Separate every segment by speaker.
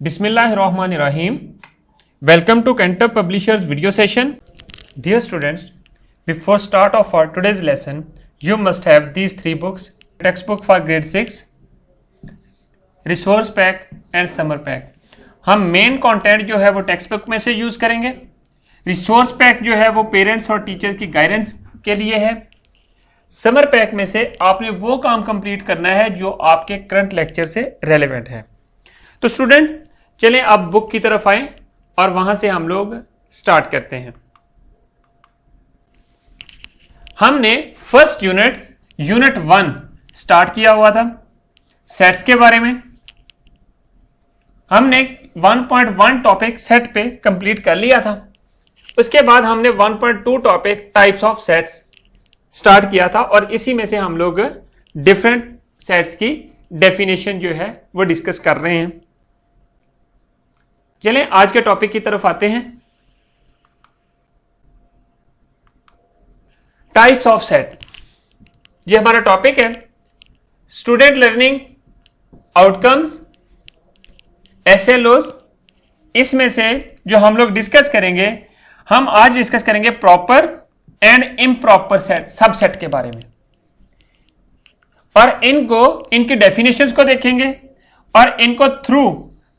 Speaker 1: Bismillahirrahmanirrahim. Welcome to Cantor Publishers video session. Dear students, before start of our today's lesson, you must have these three books: textbook for grade 6, resource pack and summer pack. हम main content जो है वो text book में से use करेंगे. Resource pack जो है वो पेरेंट्स और टीचर्स की गाइडेंस के लिए है. समर पैक में से आपने वो काम कंप्लीट करना है जो आपके करंट लेक्चर से रेलेवेंट है. तो स्टूडेंट चलें अब बुक की तरफ आए और वहां से हम लोग स्टार्ट करते हैं. हमने फर्स्ट यूनिट 1 स्टार्ट किया हुआ था सेट्स के बारे में. हमने 1.1 टॉपिक सेट पे कंप्लीट कर लिया था. उसके बाद हमने 1.2 topic types of sets start किया था और इसी में से हम लोग डिफरेंट सेट्स की डेफिनेशन जो है वो डिस्कस कर रहे हैं. चलें आज के टॉपिक की तरफ आते हैं. टाइप्स ऑफ सेट, ये हमारा टॉपिक है. Student learning outcomes, SLOs. इसमें से जो हम लोग डिस्कस करेंगे, हम आज डिस्कस करेंगे proper and improper set, subset के बारे में. और इनकी डेफिनेशंस को देखेंगे और इनको थ्रू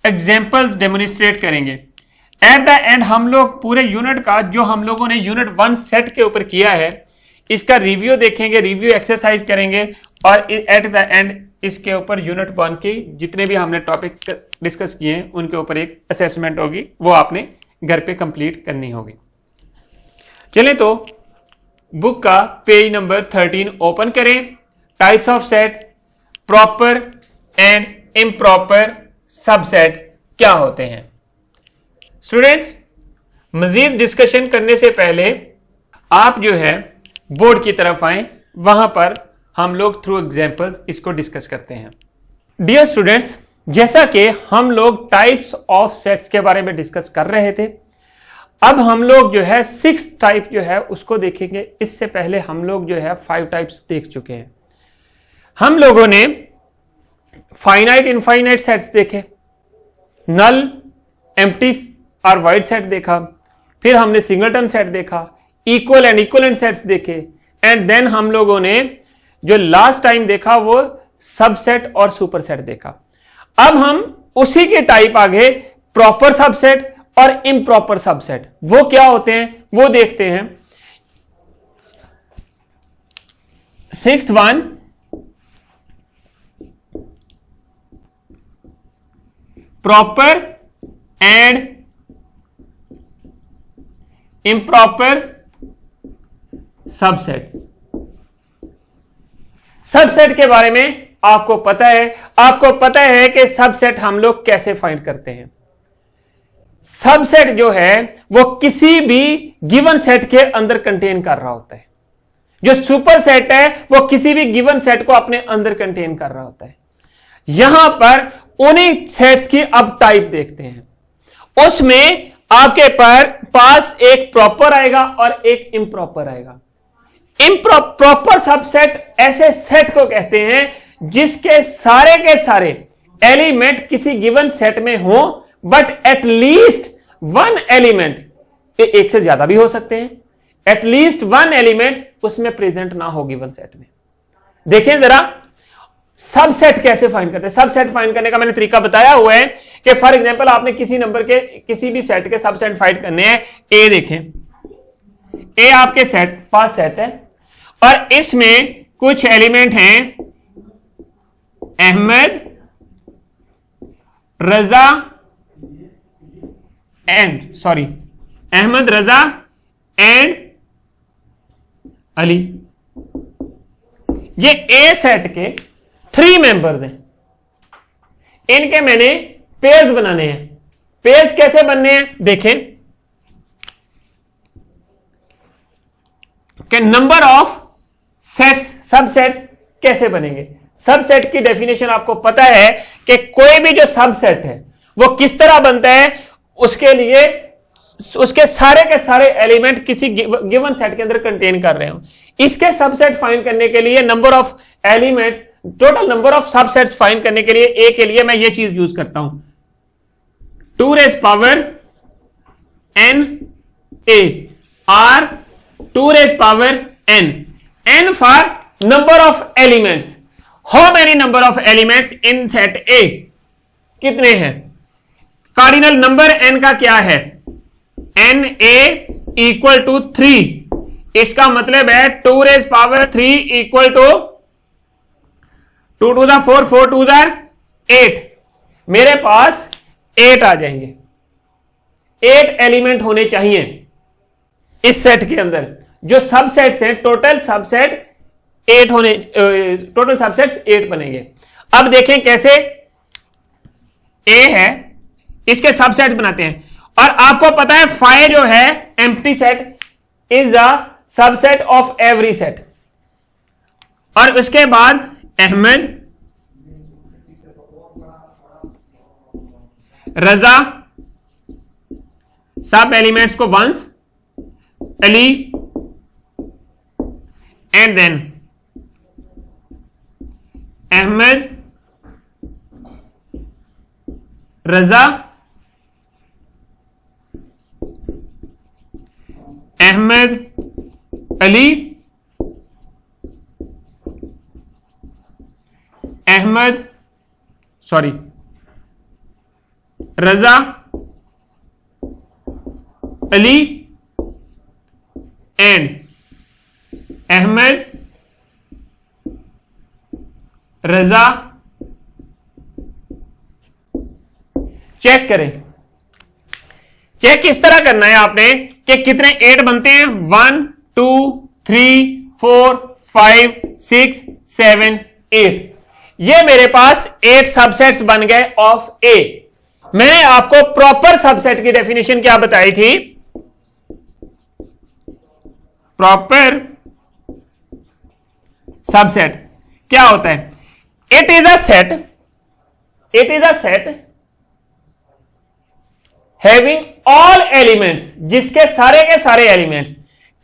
Speaker 1: एग्जांपल्स डेमोन्स्ट्रेट करेंगे. एट द एंड हम लोग पूरे यूनिट का जो हम लोगों ने यूनिट 1 सेट के ऊपर किया है इसका रिव्यू देखेंगे, रिव्यू एक्सरसाइज करेंगे और एट द एंड इसके ऊपर यूनिट 1 की जितने भी हमने टॉपिक डिस्कस किए हैं उनके ऊपर एक असेसमेंट होगी, वो आपने घर पे कंप्लीट करनी होगी. चलें तो बुक का पेज नंबर 13 ओपन करें. Types of set, proper and improper subset क्या होते हैं. स्टूडेंट्स, मजीद डिस्कशन करने से पहले आप जो है बोर्ड की तरफ आए, वहां पर हम लोग थ्रू एग्जांपल्स इसको डिस्कस करते हैं. डियर स्टूडेंट्स, जैसा कि हम लोग टाइप्स ऑफ सेट्स के बारे में डिस्कस कर रहे थे, अब हम लोग जो है 6 टाइप जो है उसको देखेंगे. इससे पहले हम लोग जो है 5 टाइप्स देख चुके हैं. हम लोगों ने फाइनाइट इनफाइनाइट सेट्स देखे, नल, एम्प्टी और वाइड सेट देखा, फिर हमने सिंगलटन सेट देखा, इक्वल एंड इक्वलेंट सेट्स देखे, एंड देन हम लोगों ने जो लास्ट टाइम देखा वो सबसेट और सुपरसेट देखा. अब हम उसी के टाइप आगे प्रॉपर सबसेट और इम्प्रॉपर सबसेट वो क्या होते हैं वो देखते हैं. 6th one, proper and improper subsets. Subset के बारे में आपको पता है कि सबसेट हम लोग कैसे फाइंड करते हैं. सबसेट जो है वो किसी भी गिवन सेट के अंदर कंटेन कर रहा होता है. जो सुपर सेट है वो किसी भी गिवन सेट को अपने अंदर कंटेन कर रहा होता है. यहां पर उन्हीं सेट्स की अब टाइप देखते हैं. उसमें आपके पास एक प्रॉपर आएगा और एक इम्प्रॉपर आएगा. प्रॉपर सबसेट ऐसे सेट को कहते हैं जिसके सारे के सारे एलिमेंट किसी गिवन सेट में हो, बट एटलीस्ट वन एलिमेंट, एक से ज्यादा भी हो सकते हैं, एटलीस्ट वन एलिमेंट उसमें प्रेजेंट ना हो गिवन सेट में. देखें जरा सबसेट कैसे फाइंड करते हैं. सबसेट फाइंड करने का मैंने तरीका बताया हुआ है कि फॉर एग्जांपल आपने किसी नंबर के किसी भी सेट के सबसेट फाइंड करने हैं. ए देखें, ए आपके पास सेट है और इसमें कुछ एलिमेंट हैं अहमद, रजा एंड अली. ये ए सेट के 3 मेंबर्स हैं. इनके मैंने पेयर्स बनाने हैं. पेयर्स कैसे बनने हैं देखें कि नंबर ऑफ सेट्स, सबसेट्स कैसे बनेंगे. सबसेट की डेफिनेशन आपको पता है कि कोई भी जो सबसेट है वो किस तरह बनता है. उसके लिए उसके सारे के सारे एलिमेंट किसी गिवन सेट के अंदर कंटेन कर रहे हो. इसके सबसेट फाइंड करने के लिए number of elements, total number of subsets find करने के लिए ए के लिए मैं ये चीज यूज करता हूं. 2 raised power n a or 2 raised power n. n for number of elements. How many number of elements in set A? कितने हैं? कार्डिनल नंबर n का क्या है? n a equal to 3. इसका मतलब है 2 raised power 3 equal to 2 to the 4, 4 to the 8. मेरे पास 8 आ जाएंगे. 8 एलिमेंट होने चाहिए इस सेट के अंदर. जो सबसेट्स हैं, टोटल सबसेट 8 होने, टोटल सबसेट्स 8 बनेंगे. अब देखें कैसे A है, इसके सबसेट बनाते हैं. और आपको पता है फाइ जो है empty set is the subset of every set. और उसके बाद अहमद, रजा, सब एलिमेंट्स को once, Ali, and then Ahmed, Raza, Ahmed, Ali, Ahmed, sorry, Raza, Ali and Ahmed, Raza. Check करें. चेक किस तरह करना है आपने कि कितने 8 बनते हैं. 1 2 3 4 5 6 7 8. ये मेरे पास 8 सबसेट्स बन गए ऑफ ए. मैंने आपको प्रॉपर सबसेट की डेफिनेशन क्या बताई थी. प्रॉपर सबसेट क्या होता है. It is a set having all elements, जिसके सारे के सारे elements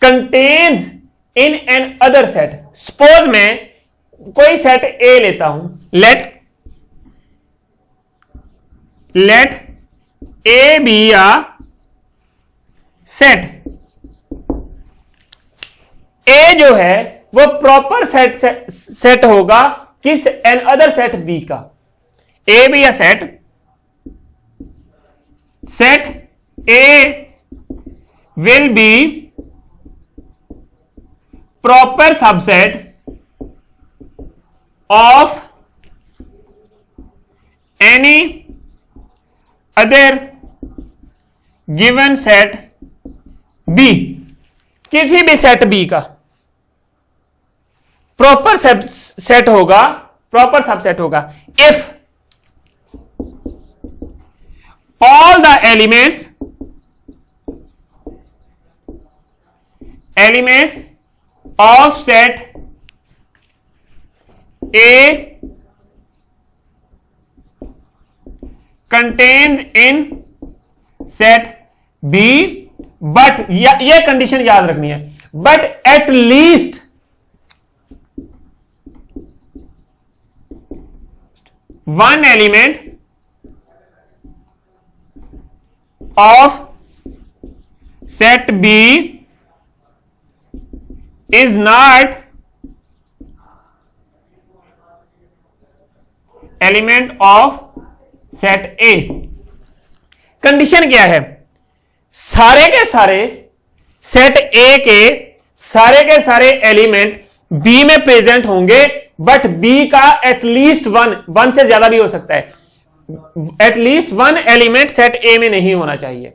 Speaker 1: contains in an other set. Suppose मैं कोई सेट ए लेता हूं. Let A be a set. A जो है वो प्रॉपर सेट होगा किस एन अदर सेट बी का. ए be a set A will be proper subset of any other given set B. किसी भी सेट B का प्रॉपर सेट होगा, प्रॉपर सबसेट होगा if all the elements of set A contained in set B, but ये condition याद रखनी है, but at least one element of set B is not element of set A. Condition क्या है. सारे के सारे सेट A के सारे के सारे एलिमेंट B में प्रेजेंट होंगे, बट B का एटलीस्ट वन से ज्यादा भी हो सकता है. एटलीस्ट वन एलिमेंट सेट ए में नहीं होना चाहिए.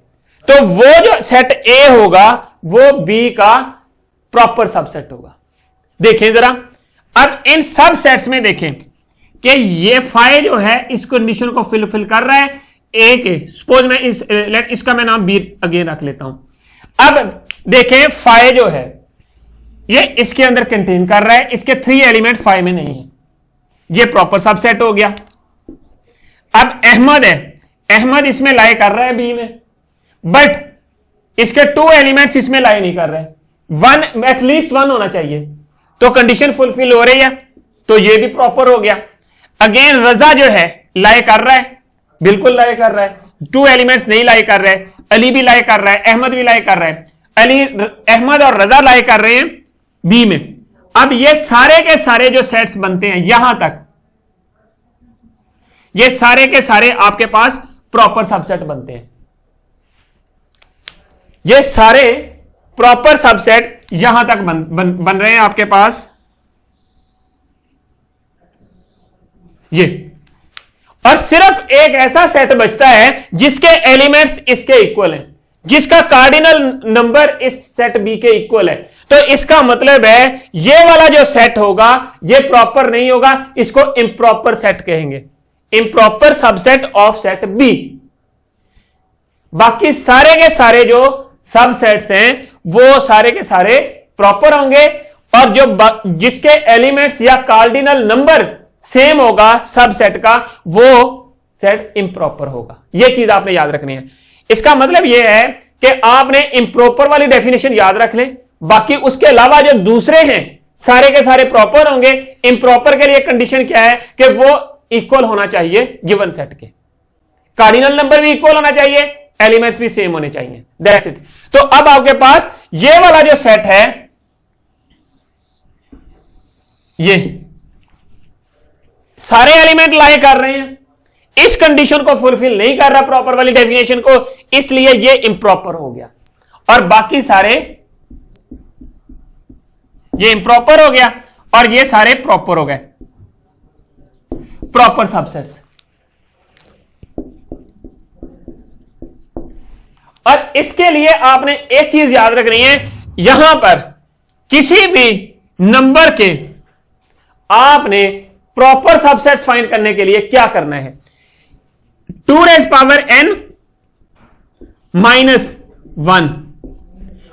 Speaker 1: तो वो जो सेट ए होगा वो बी का प्रॉपर सबसेट होगा. देखें जरा, अब इन सब सेट्स में देखें कि ये फाइ जो है इस कंडीशन को फिल कर रहा है ए के. सपोज मैं इसका मैं नाम बी अगेन रख लेता हूं. अब देखें फाइ जो है ये इसके अंदर कंटेन कर रहा है, इसके 3 एलिमेंट फाइ में नहीं है, ये प्रॉपर सबसेट हो गया. अब अहमद है, अहमद इसमें लाई कर रहा है बी में, बट इसके 2 एलिमेंट्स इसमें लाई नहीं कर रहे. एटलीस्ट वन होना चाहिए, तो कंडीशन फुलफिल हो रही है, तो ये भी प्रॉपर हो गया. अगेन रजा जो है लाई कर रहा है, बिल्कुल लाई कर रहा है, 2 एलिमेंट्स नहीं लाई कर रहे, अली भी लाई कर रहा है, अहमद भी लाई कर रहा है, अली, अहमद और रजा लाई कर रहे हैं बी में। अब ये सारे के सारे जो सेट्स बनते हैं यहां तक, ये सारे के सारे आपके पास प्रॉपर सबसेट बनते हैं। ये सारे प्रॉपर सबसेट यहां तक बन रहे हैं आपके पास ये। और सिर्फ एक ऐसा सेट बचता है जिसके एलिमेंट्स इसके इक्वल हैं, जिसका कार्डिनल नंबर इस सेट बी के इक्वल है। तो इसका मतलब है ये वाला जो सेट होगा ये प्रॉपर नहीं होगा, इसको इम्प्रॉपर सेट कहेंगे, improper subset of set B. बाकी सारे के सारे जो सबसेट्स हैं वो सारे के सारे प्रॉपर होंगे, और जो जिसके एलिमेंट्स या कार्डिनल नंबर सेम होगा सबसेट का, वो सेट इम्प्रॉपर होगा। यह चीज आपने याद रखनी है। इसका मतलब यह है कि आपने इम्प्रॉपर वाली डेफिनेशन याद रख लें, बाकी उसके अलावा जो दूसरे हैं सारे के सारे प्रॉपर होंगे। इम्प्रॉपर के लिए कंडीशन क्या है कि वो इक्वल होना चाहिए गिवन सेट के, कार्डिनल नंबर भी इक्वल होना चाहिए, एलिमेंट्स भी सेम होने चाहिए, दैट्स इट। तो अब आपके पास ये वाला जो सेट है, ये सारे एलिमेंट लाई कर रहे हैं, इस कंडीशन को फुलफिल नहीं कर रहा प्रॉपर वाली डेफिनेशन को, इसलिए ये इम्प्रॉपर हो गया। और बाकी सारे ये इम्प्रॉपर हो गया और ये सारे प्रॉपर हो गए, प्रॉपर सबसेट्स। और इसके लिए आपने एक चीज याद रखनी है, यहां पर किसी भी नंबर के आपने प्रॉपर सबसेट फाइंड करने के लिए क्या करना है, 2 रेज़ पावर n -1,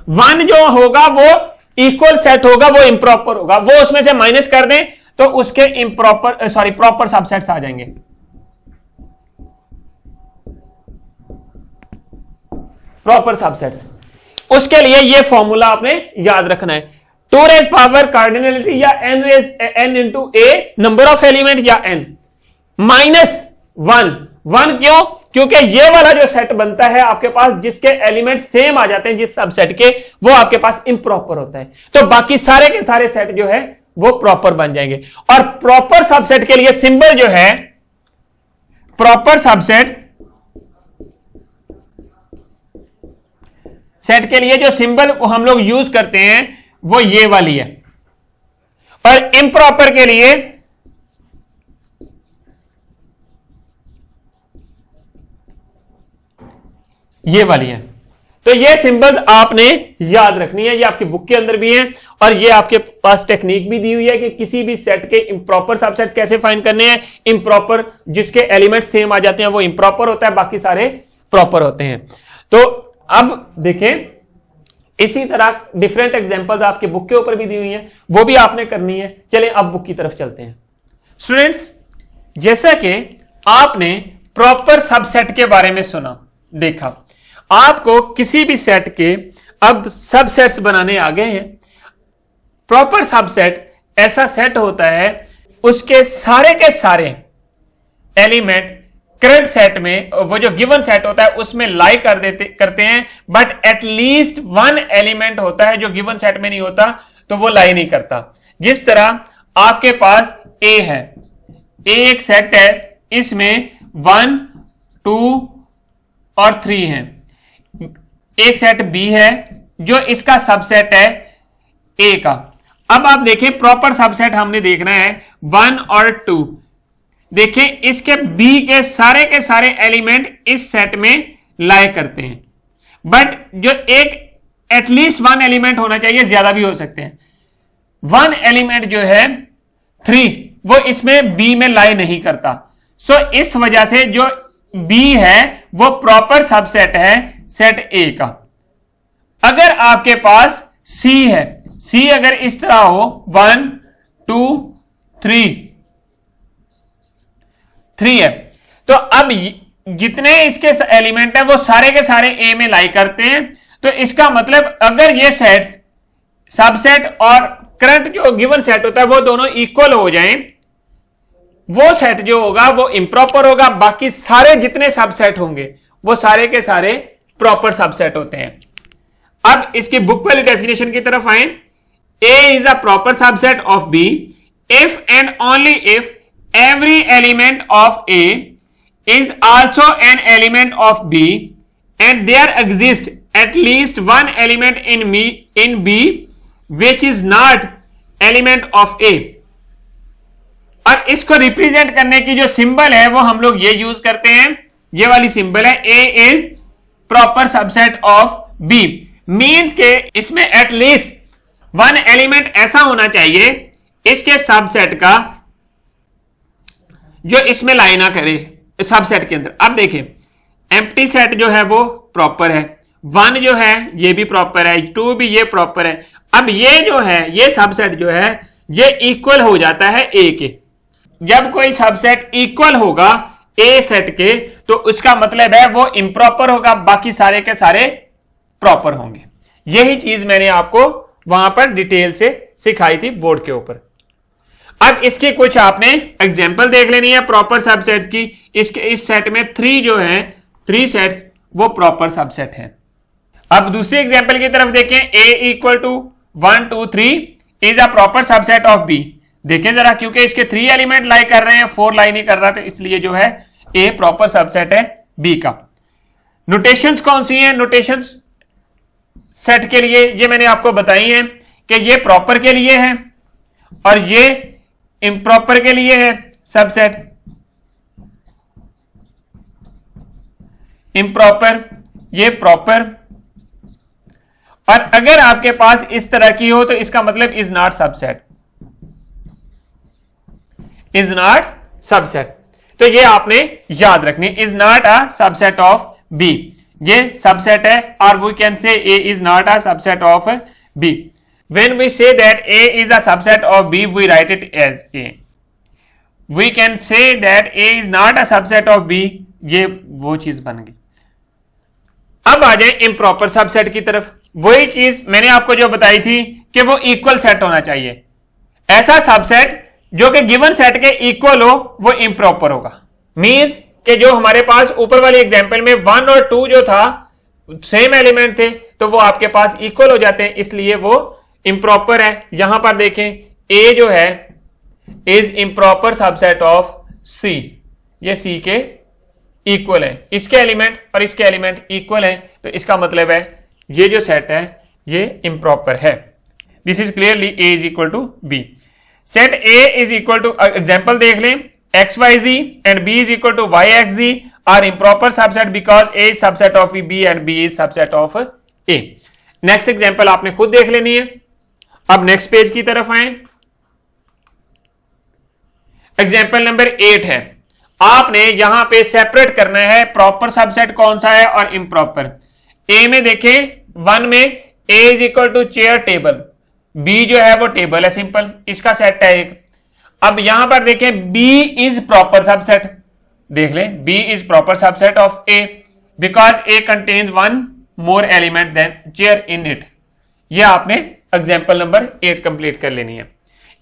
Speaker 1: 1 जो होगा वो इक्वल सेट होगा, वो इम्प्रॉपर होगा, वो उसमें से माइनस कर दें तो उसके इम्प्रॉपर प्रॉपर सबसेट्स आ जाएंगे। प्रॉपर सबसेट्स, उसके लिए ये फॉर्मूला आपने याद रखना है, 2 रेज़ पावर कार्डिनलिटी या n into a number of element या n -1 क्यों? क्योंकि ये वाला जो सेट बनता है आपके पास जिसके एलिमेंट सेम आ जाते हैं जिस सबसेट के, वो आपके पास इम्प्रॉपर होता है। तो बाकी सारे के सारे सेट जो है वो प्रॉपर बन जाएंगे। और प्रॉपर सबसेट के लिए सिंबल जो है, प्रॉपर सबसेट सेट के लिए जो सिंबल हम लोग यूज करते हैं वो ये वाली है, और इम्प्रॉपर के लिए ये वाली है। तो ये सिंबल्स आपने याद रखनी है, ये आपकी बुक के अंदर भी है और ये आपके पास टेक्निक भी दी हुई है कि किसी भी सेट के इम्प्रॉपर सबसेट्स कैसे फाइंड करने हैं। इम्प्रॉपर जिसके एलिमेंट सेम आ जाते हैं वो इम्प्रॉपर होता है, बाकी सारे प्रॉपर होते हैं। तो अब देखें, इसी तरह डिफरेंट एग्जांपल्स आपके बुक के ऊपर भी दी हुई हैं, वो भी आपने करनी है। चलें अब बुक की तरफ चलते हैं। स्टूडेंट्स, जैसा कि आपने प्रॉपर सबसेट के बारे में सुना, देखा, आपको किसी भी सेट के अब सबसेट्स बनाने आ गए हैं। प्रॉपर सबसेट ऐसा सेट होता है उसके सारे के सारे एलिमेंट करंट सेट में, वो जो गिवन सेट होता है उसमें लाई करते हैं, बट एटलीस्ट 1 एलिमेंट होता है जो गिवन सेट में नहीं होता, तो वो लाई नहीं करता। जिस तरह आपके पास A है, A एक सेट है, इसमें 1, 2 और 3 है। एक सेट B है जो इसका सबसेट है A का। अब आप देखें, प्रॉपर सबसेट हमने देखना है 1 और 2। देखें, इसके B के सारे एलिमेंट इस सेट में लाई करते हैं, बट जो एक एटलीस्ट 1 एलिमेंट होना चाहिए, ज्यादा भी हो सकते हैं। 1 एलिमेंट जो है 3, वो इसमें B में लाई नहीं करता। सो इस वजह से जो B है वो प्रॉपर सबसेट है सेट A का। अगर आपके पास C है, C अगर इस तरह हो 1, 2, 3 है, तो अब जितने इसके एलिमेंट है वो सारे के सारे A में लाई करते हैं। तो इसका मतलब अगर ये सेट्स, सबसेट और करंट जो गिवन सेट होता है वो दोनों इक्वल हो जाएं, वो सेट जो होगा वो इम्प्रॉपर होगा। बाकी सारे जितने सबसेट होंगे वो सारे के सारे प्रॉपर सबसेट होते हैं। अब इसकी बुक वाली डेफिनेशन की तरफ आए। A is a proper subset of B if and only if every element of A is also an element of B and there exists at least one element in B which is not element of A। और इसको represent करने की जो symbol है वो हम लोग ये यूज करते हैं, ये वाली सिंबल है A is proper subset of B। Means के इसमें एटलीस्ट वन एलिमेंट ऐसा होना चाहिए इसके सबसेट का जो इसमें लाई ना करे सबसेट के अंदर। अब देखें एम्प्टी सेट जो है वो प्रॉपर है, 1 जो है ये भी प्रॉपर है, 2 भी ये प्रॉपर है। अब ये जो है ये सबसेट जो है ये इक्वल हो जाता है ए के। जब कोई सबसेट इक्वल होगा ए सेट के तो उसका मतलब है वो इम्प्रॉपर होगा, बाकी सारे के सारे प्रॉपर होंगे। यही चीज मैंने आपको वहां पर डिटेल से सिखाई थी बोर्ड के ऊपर। अब इसकी कुछ आपने एग्जांपल देख लेनी है प्रॉपर सबसेट की। इसके इस सेट में 3 जो है 3 सेट्स वो प्रॉपर सबसेट हैं। अब दूसरी एग्जांपल की तरफ देखें। A equal to 1 2 3 is a proper subset of B। देखें जरा, क्योंकि इसके 3 एलिमेंट लाई कर रहे हैं, 4 लाई नहीं कर रहा, तो इसलिए जो है A प्रॉपर सबसेट है B का। नोटेशंस कौन सी हैं? नोटेशंस सेट के लिए ये मैंने आपको बताई है कि ये प्रॉपर के लिए है और ये इम्प्रॉपर के लिए है सबसेट। इम्प्रॉपर, ये प्रॉपर। और अगर आपके पास इस तरह की हो तो इसका मतलब is not subset, is not subset. तो ये आपने याद रखनी, is not a subset of B. ये सबसेट है और we can say A is not a subset of B। When we say that A is a subset of B, we write it as A। We can say that A is not a subset of B। ये वो चीज बन गई। अब आ जाए improper subset की तरफ। वही चीज मैंने आपको जो बताई थी कि वो इक्वल सेट होना चाहिए। ऐसा सबसेट जो कि गिवन सेट के इक्वल हो वो इम्प्रॉपर होगा। मीन्स कि जो हमारे पास ऊपर वाली एग्जांपल में 1 और 2 जो था सेम एलिमेंट थे तो वो आपके पास इक्वल हो जाते हैं, इसलिए वो इम्प्रॉपर है। यहां पर देखें A जो है is improper subset of C। ये C के इक्वल है, इसके एलिमेंट और इसके एलिमेंट इक्वल है, तो इसका मतलब है ये जो सेट है ये इम्प्रॉपर है। This is clearly A is equal to B। Set A is equal to, example देख लें, XYZ and B is equal to YXZ are improper subset because A is subset of B and B is subset of A। Next example आपने खुद देख लेनी है। अब next page की तरफ आए। एग्जांपल नंबर 8 है। आपने यहां पे सेपरेट करना है प्रॉपर सबसेट कौन सा है और इम्प्रॉपर। A में देखें 1 में A is equal to chair table, B जो है वो टेबल है सिंपल, इसका सेट है एक। अब यहां पर देखें B इज प्रॉपर सबसेट, देख लें B is proper subset of A because A contains 1 more element than chair in it. ये आपने एग्जांपल नंबर 8 कंप्लीट कर लेनी है।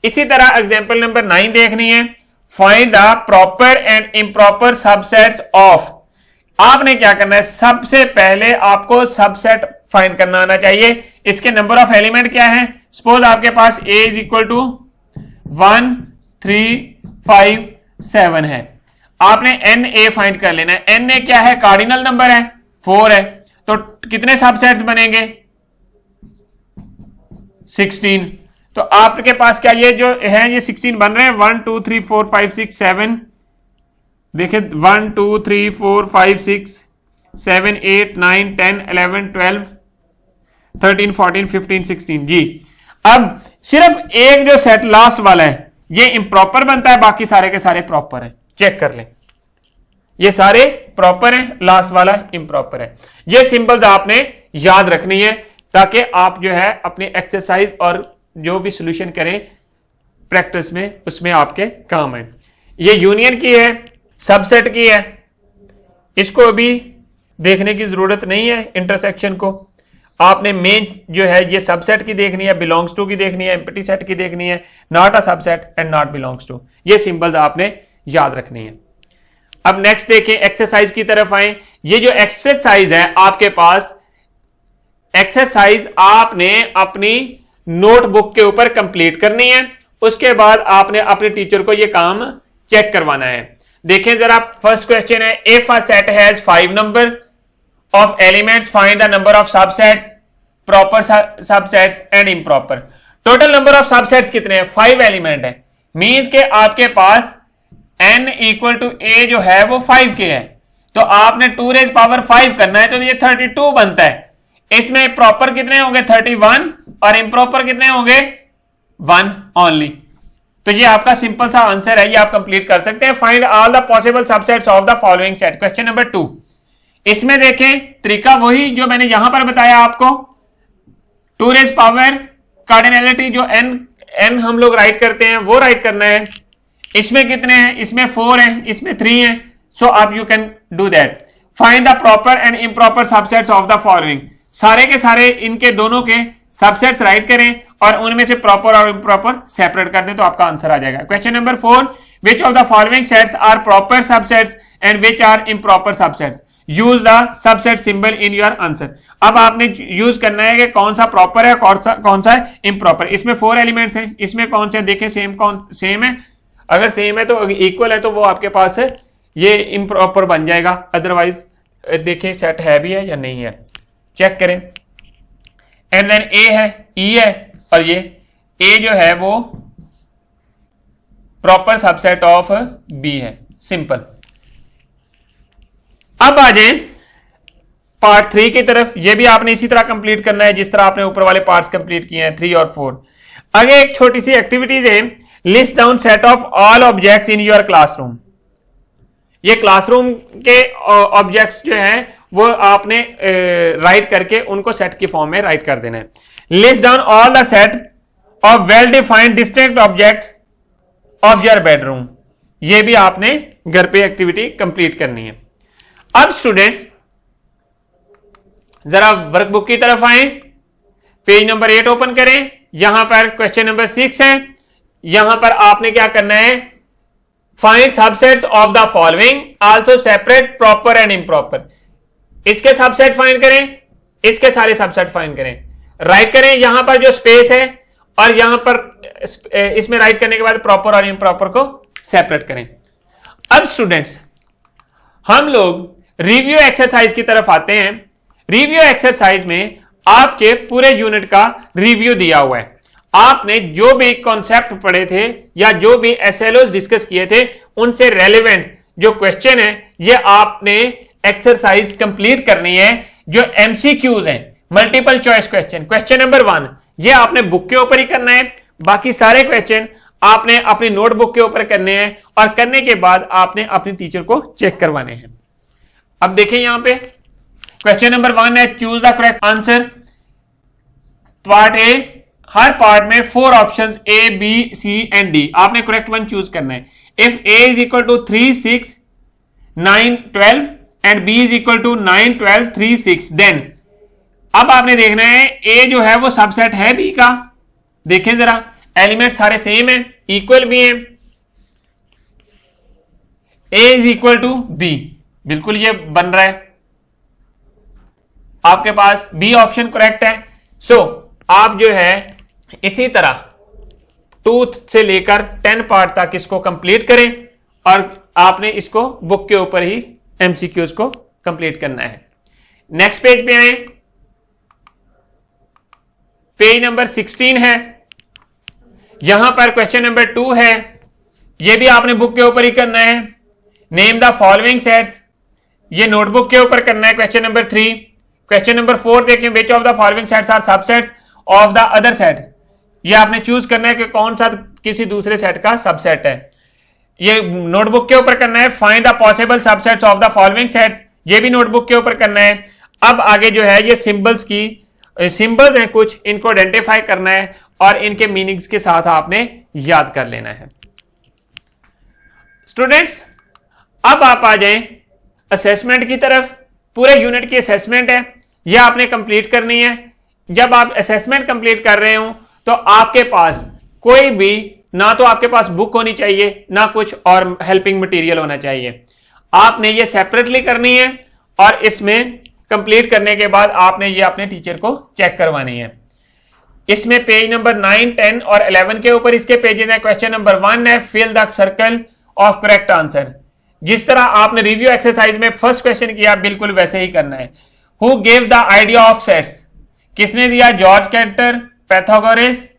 Speaker 1: इसी तरह एग्जांपल नंबर 9 देखनी है। Find the proper and improper subsets of. आपने क्या करना है, सबसे पहले आपको सबसेट फाइंड करना आना चाहिए। इसके नंबर ऑफ एलिमेंट क्या है? सपोज आपके पास A इज इक्वल टू 1 3 5 7 है। आपने NA फाइंड कर लेना है। NA क्या है? कार्डिनल नंबर है, 4 है, तो कितने सबसेट्स बनेंगे? 16। तो आपके पास क्या ये जो है ये 16 बन रहे हैं। 1 2 3 4 5 6 7, देखिए 1 2 3 4 5 6 7 8 9 10 11 12 13 14 15 16 जी। अब सिर्फ एक जो सेट लास्ट वाला है ये इम्प्रॉपर बनता है, बाकी सारे के सारे प्रॉपर है। चेक कर लें, ये सारे प्रॉपर है, लास्ट वाला इम्प्रॉपर है। ये सिंबल्स आपने याद रखनी है ताकि आप जो है अपनी एक्सरसाइज और जो भी सॉल्यूशन करें प्रैक्टिस में उसमें आपके काम है। ये यूनियन की है, सबसेट की है, इसको भी देखने की जरूरत नहीं है। इंटरसेक्शन को आपने मेन जो है ये सबसेट की देखनी है, बिलोंग्स टू की देखनी है, एम्प्टी सेट की देखनी है, not a subset and not belongs to. ये सिंबल्स आपने याद रखनी है। अब नेक्स्ट देखें, एक्सरसाइज की तरफ आए। ये जो एक्सरसाइज है आपके पास, एक्सरसाइज आपने अपनी नोटबुक के ऊपर कंप्लीट करनी है। उसके बाद आपने अपने टीचर को ये काम चेक करवाना है। देखें जरा, फर्स्ट क्वेश्चन है, if a set has 5 number of elements find the number of subsets, proper subsets and improper. Total number of subsets कितने हैं? 5 एलिमेंट है, मींस के आपके पास n इक्वल टू a जो है वो 5 के है, तो आपने 2 रेज पावर 5 करना है, तो ये 32 बनता है। इसमें प्रॉपर कितने होंगे? 31, और इम्प्रॉपर कितने होंगे? 1 ओनली। तो ये आपका सिंपल सा आंसर है, ये आप कंप्लीट कर सकते हैं। Find all the possible subsets of the following set. Question number 2, इसमें देखें तरीका वही जो मैंने यहां पर बताया आपको, 2 रेज पावर कार्डिनैलिटी जो n हम लोग राइट करते हैं वो राइट करना है। इसमें कितने हैं? इसमें 4 हैं, इसमें 3 हैं, सो आप you can do that. Find the proper and improper subsets of the following. सारे के सारे इनके दोनों के सबसेट्स राइट करें और उनमें से प्रॉपर और इम्प्रॉपर सेपरेट कर दें, तो आपका आंसर आ जाएगा। Question number 4, which of the following sets are proper subsets and which are improper subsets, use the subset symbol in your answer. अब आपने यूज करना है कि कौन सा प्रॉपर है, कौन सा इम्प्रॉपर। इसमें 4 एलिमेंट्स हैं, इसमें कौन से देखें, सेम है। अगर सेम है तो इक्वल है तो वो आपके पास है, ये इम्प्रॉपर बन जाएगा। अदरवाइज देखें सेट है भी है या नहीं है, चेक करें। एंड देन ए है, ई है, और ये ए जो है वो प्रॉपर सबसेट ऑफ बी है। सिंपल। अब आ जाए पार्ट 3 की तरफ। ये भी आपने इसी तरह कंप्लीट करना है जिस तरह आपने ऊपर वाले पार्ट्स कंप्लीट किए हैं 3 और 4। आगे एक छोटी सी एक्टिविटीज है, list down set of all objects in your classroom. ये क्लासरूम के ऑब्जेक्ट्स जो हैं वो आपने राइट करके उनको सेट की फॉर्म में राइट कर देना है। List down all the set of well defined distinct objects of your bedroom. ये भी आपने घर पे एक्टिविटी कंप्लीट करनी है। अब स्टूडेंट्स जरा वर्कबुक की तरफ आए, पेज नंबर 8 ओपन करें। यहां पर क्वेश्चन नंबर 6 है। यहां पर आपने क्या करना है, find subsets of the following, also separate proper and improper. इसके सबसेट फाइंड करें, इसके सारे सबसेट फाइंड करें, राइट करें यहां पर जो स्पेस है, और यहां पर इसमें राइट करने के बाद प्रॉपर और इम्प्रॉपर को सेपरेट करें। अब स्टूडेंट्स हम लोग रिव्यू एक्सरसाइज की तरफ आते हैं। रिव्यू एक्सरसाइज में आपके पूरे यूनिट का रिव्यू दिया हुआ है। आपने जो भी कॉन्सेप्ट पढ़े थे या जो भी एसएलओस डिस्कस किए थे उनसे रेलेवेंट जो क्वेश्चन है ये आपने एक्सरसाइज कंप्लीट करनी है। जो एमसीक्यूज हैं, multiple choice question, question number 1 ये आपने बुक के ऊपर ही करना है। बाकी सारे क्वेश्चन आपने अपनी नोटबुक के ऊपर करने हैं, और करने के बाद आपने अपने टीचर को चेक करवाने हैं। अब देखें यहां पे क्वेश्चन नंबर 1 है, choose the correct answer. Part A, हर पार्ट में 4 options A B C and D, आपने करेक्ट वन चूज करना है। If A is equal to 3 6 9 12 and B is equal to 9 12 3 6, then अब आपने देखना है ए जो है वो सबसेट है बी का। देखें जरा, एलिमेंट सारे सेम है, इक्वल भी है। ए इज इक्वल टू बी, बिल्कुल ये बन रहा है आपके पास, बी ऑप्शन करेक्ट है। सो आप जो है इसी तरह 2 से लेकर 10 पार्ट तक इसको कंप्लीट करें, और आपने इसको बुक के ऊपर ही एमसीक्यूज को कंप्लीट करना है। नेक्स्ट पेज पे आए, पेज नंबर 16 है। यहां पर क्वेश्चन नंबर 2 है, यह भी आपने बुक के ऊपर ही करना है। नेम द फॉलोइंग सेट्स, ये नोटबुक के ऊपर करना है। क्वेश्चन नंबर 3, क्वेश्चन नंबर 4 देखें, which of the following sets are subsets of the other set, ये आपने चूज करना है कि कौन सा किसी दूसरे सेट का सबसेट है। ये नोटबुक के ऊपर करना है। Find the possible subsets of the following sets, ये भी नोटबुक के ऊपर करना है। अब आगे जो है ये सिंबल्स हैं कुछ, इनको आइडेंटिफाई करना है और इनके मीनिंग्स के साथ आपने याद कर लेना है। स्टूडेंट्स अब आप आ जाएं असेसमेंट की तरफ। पूरे यूनिट की असेसमेंट है, यह आपने कंप्लीट करनी है। जब आप असेसमेंट कंप्लीट कर रहे हो तो आपके पास कोई भी, ना तो आपके पास बुक होनी चाहिए ना कुछ और हेल्पिंग मटेरियल होना चाहिए। आपने ये सेपरेटली करनी है और इसमें कंप्लीट करने के बाद आपने ये अपने टीचर को चेक करवानी है। इसमें पेज नंबर 9, 10 और 11 के ऊपर इसके पेजेस हैं। क्वेश्चन नंबर 1 है fill the circle of correct answer. जिस तरह आपने रिव्यू एक्सरसाइज में फर्स्ट क्वेश्चन किया बिल्कुल वैसे ही करना है। Who gave the idea of sets, किसने दिया? George Cantor, Pythagoras,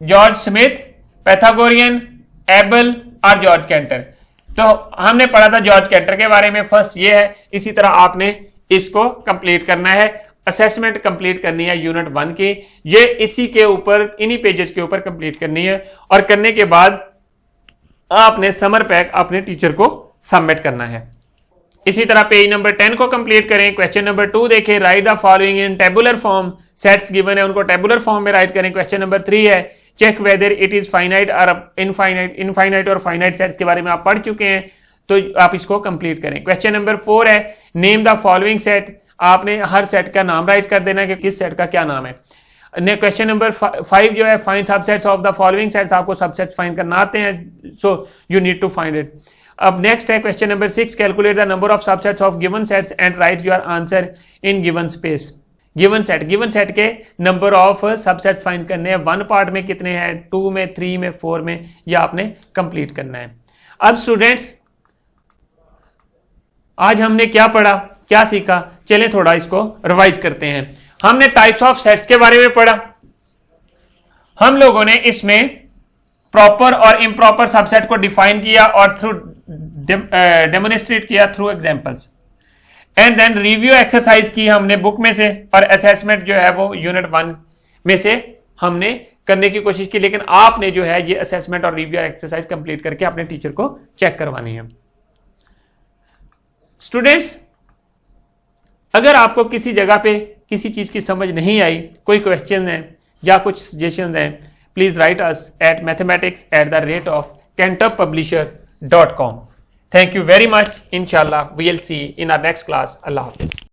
Speaker 1: George Smith, Pythagorean, Abel और जॉर्ज कैंटर। तो हमने पढ़ा था जॉर्ज कैंटर के बारे में, फर्स्ट ये है। इसी तरह आपने इसको कंप्लीट करना है, असेसमेंट कंप्लीट करनी है यूनिट 1 की, ये इसी के ऊपर इन्हीं पेजेस के ऊपर कंप्लीट करनी है और करने के बाद आपने समर पैक अपने टीचर को सबमिट करना है। इसी तरह पेज नंबर 10 को कंप्लीट करें। क्वेश्चन नंबर 2 देखें, write the following in tabular form, sets given है उनको टेबुलर फॉर्म में राइट करें। क्वेश्चन नंबर 3 है check whether it is finite और इनफाइनाइट, इनफाइनाइट और फाइनाइट सेट्स के बारे में आप पढ़ चुके हैं तो आप इसको कंप्लीट करें। क्वेश्चन नंबर 4 है नेम द फॉलोइंग सेट, आपने हर सेट का नाम राइट कर देना है कि किस सेट का क्या नाम है। क्वेश्चन नंबर 5 जो है find subsets of the following sets, आपको सबसेट्स फाइंड करना आते हैं so you need to find it. अब नेक्स्ट है question number 6, calculate the number of subsets of given sets and write your answer in given space. Given set के number of subset find करने हैं, 1 part में कितने हैं, 2 में, 3 में, 4 में, यह आपने कंप्लीट करना है। अब स्टूडेंट्स आज हमने क्या पढ़ा, क्या सीखा, चलें थोड़ा इसको रिवाइज करते हैं। हमने टाइप्स ऑफ सेट्स के बारे में पढ़ा। हम लोगों ने इसमें प्रॉपर और इम्प्रॉपर सबसेट को डिफाइन किया और थ्रू डेमोन्स्ट्रेट किया through examples. And then review exercise की हमने बुक में से और असेसमेंट जो है वो यूनिट 1 में से हमने करने की कोशिश की, लेकिन आपने जो है ये असेसमेंट और रिव्यू एक्सरसाइज कंप्लीट करके अपने टीचर को चेक करवानी है। स्टूडेंट्स अगर आपको किसी जगह पे किसी चीज की समझ नहीं आई, कोई क्वेश्चन है या कुछ सजेशंस हैं, please write us at mathematics@kantoppublisher.com। Thank you very much. इंशाल्लाह we will see in our next class. Allah Hafiz.